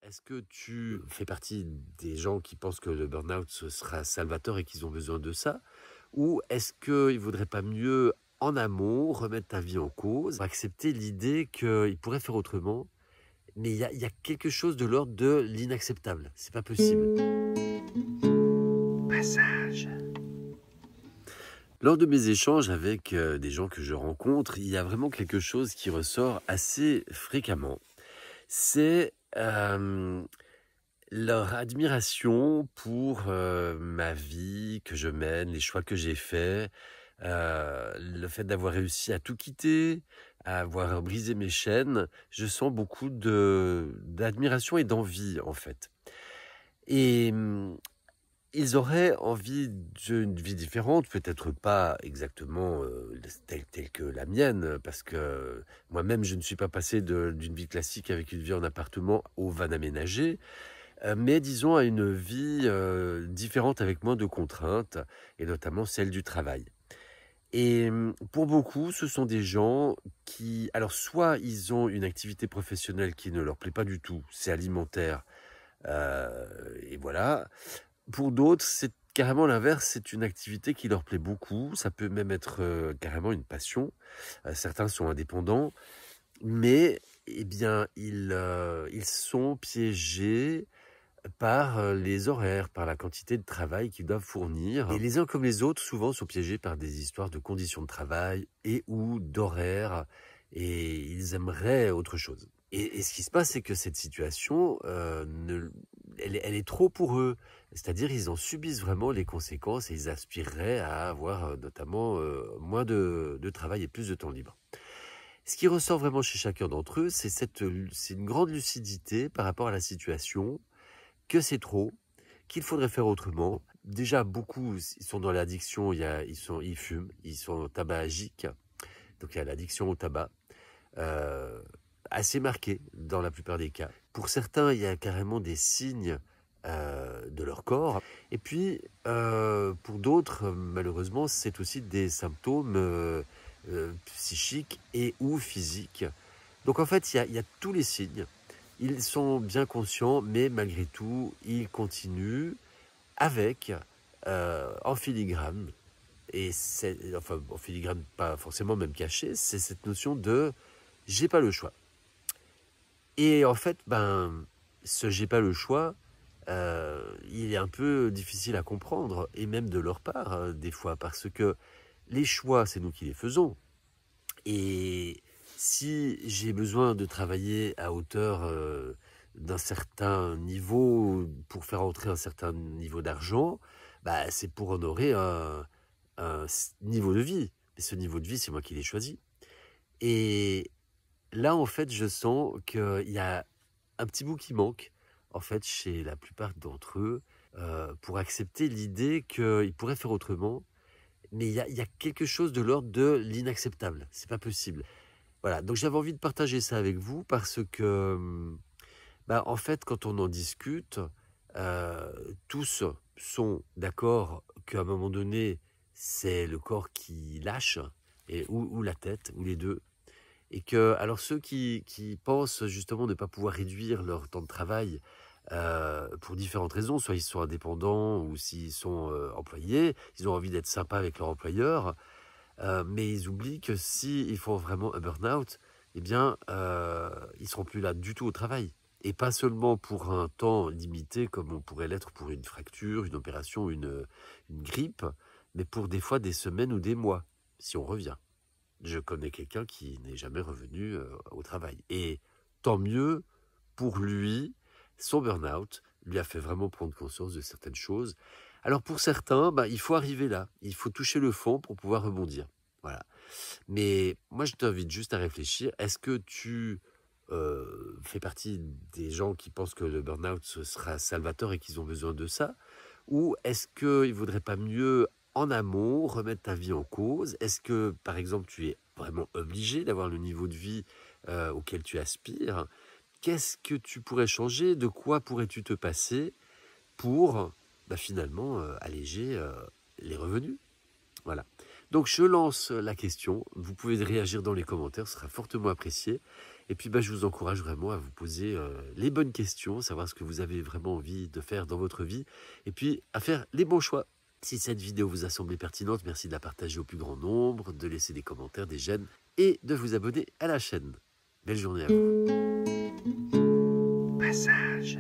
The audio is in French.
Est-ce que tu fais partie des gens qui pensent que le burn-out ce sera salvateur et qu'ils ont besoin de ça? Ou est-ce qu'il vaudrait pas mieux, en amont, remettre ta vie en cause, accepter l'idée qu'il pourrait faire autrement, mais il y a quelque chose de l'ordre de l'inacceptable, c'est pas possible. Passage. Lors de mes échanges avec des gens que je rencontre, il y a vraiment quelque chose qui ressort assez fréquemment. C'est leur admiration pour ma vie que je mène, les choix que j'ai faits, le fait d'avoir réussi à tout quitter, à avoir brisé mes chaînes. Je sens beaucoup d'admiration et d'envie, en fait. Et ils auraient envie d'une vie différente, peut-être pas exactement telle que la mienne, parce que moi-même, je ne suis pas passé d'une vie classique avec une vie en appartement au van aménagé, mais disons à une vie différente avec moins de contraintes, et notamment celle du travail. Et pour beaucoup, ce sont des gens qui, alors soit ils ont une activité professionnelle qui ne leur plaît pas du tout, c'est alimentaire, et voilà. Pour d'autres, c'est carrément l'inverse, c'est une activité qui leur plaît beaucoup, ça peut même être carrément une passion. Certains sont indépendants, mais eh bien, ils sont piégés par les horaires, par la quantité de travail qu'ils doivent fournir. Et les uns comme les autres, souvent, sont piégés par des histoires de conditions de travail et ou d'horaires, et ils aimeraient autre chose. Et ce qui se passe, c'est que cette situation, elle est trop pour eux. C'est-à-dire, ils en subissent vraiment les conséquences et ils aspireraient à avoir notamment moins de travail et plus de temps libre. Ce qui ressort vraiment chez chacun d'entre eux, c'est une grande lucidité par rapport à la situation, que c'est trop, qu'il faudrait faire autrement. Déjà, beaucoup, ils sont dans l'addiction, ils fument, ils sont tabagiques, donc il y a l'addiction au tabac, assez marquée dans la plupart des cas. Pour certains, il y a carrément des signes de leur corps. Et puis, pour d'autres, malheureusement, c'est aussi des symptômes psychiques et ou physiques. Donc en fait, il y a tous les signes. Ils sont bien conscients, mais malgré tout, ils continuent avec, en filigrane, enfin en filigrane pas forcément même caché, c'est cette notion de « j'ai pas le choix ». Et en fait, ce « j'ai pas le choix », il est un peu difficile à comprendre, et même de leur part, des fois, parce que les choix, c'est nous qui les faisons. Et si j'ai besoin de travailler à hauteur d'un certain niveau pour faire entrer un certain niveau d'argent, c'est pour honorer un niveau de vie. Mais ce niveau de vie, c'est moi qui l'ai choisi. Et là, en fait, je sens qu'il y a un petit bout qui manque, en fait, chez la plupart d'entre eux, pour accepter l'idée qu'ils pourraient faire autrement. Mais il y a quelque chose de l'ordre de l'inacceptable. C'est pas possible. Voilà, donc j'avais envie de partager ça avec vous parce que, en fait, quand on en discute, tous sont d'accord qu'à un moment donné, c'est le corps qui lâche, ou la tête, ou les deux. Et que, alors ceux qui pensent justement ne pas pouvoir réduire leur temps de travail pour différentes raisons, soit ils sont indépendants ou s'ils sont employés, ils ont envie d'être sympas avec leur employeur, mais ils oublient que s'ils font vraiment un burn-out, eh bien, ils seront plus là du tout au travail. Et pas seulement pour un temps limité, comme on pourrait l'être pour une fracture, une opération, une grippe, mais pour des fois des semaines ou des mois, si on revient. Je connais quelqu'un qui n'est jamais revenu au travail. Et tant mieux pour lui, son burn-out lui a fait vraiment prendre conscience de certaines choses. Alors pour certains, il faut arriver là, il faut toucher le fond pour pouvoir rebondir. Voilà. Mais moi, je t'invite juste à réfléchir. Est-ce que tu fais partie des gens qui pensent que le burn-out ce sera salvateur et qu'ils ont besoin de ça? Ou est-ce qu'il ne vaudrait pas mieux, en amont, remettre ta vie en cause? Est-ce que, par exemple, tu es vraiment obligé d'avoir le niveau de vie auquel tu aspires? Qu'est-ce que tu pourrais changer? De quoi pourrais-tu te passer pour finalement alléger les revenus? Voilà. Donc je lance la question. Vous pouvez réagir dans les commentaires, ce sera fortement apprécié. Et puis, je vous encourage vraiment à vous poser les bonnes questions, savoir ce que vous avez vraiment envie de faire dans votre vie, et puis à faire les bons choix. Si cette vidéo vous a semblé pertinente, merci de la partager au plus grand nombre, de laisser des commentaires, des j'aime, et de vous abonner à la chaîne. Belle journée à vous. Passage.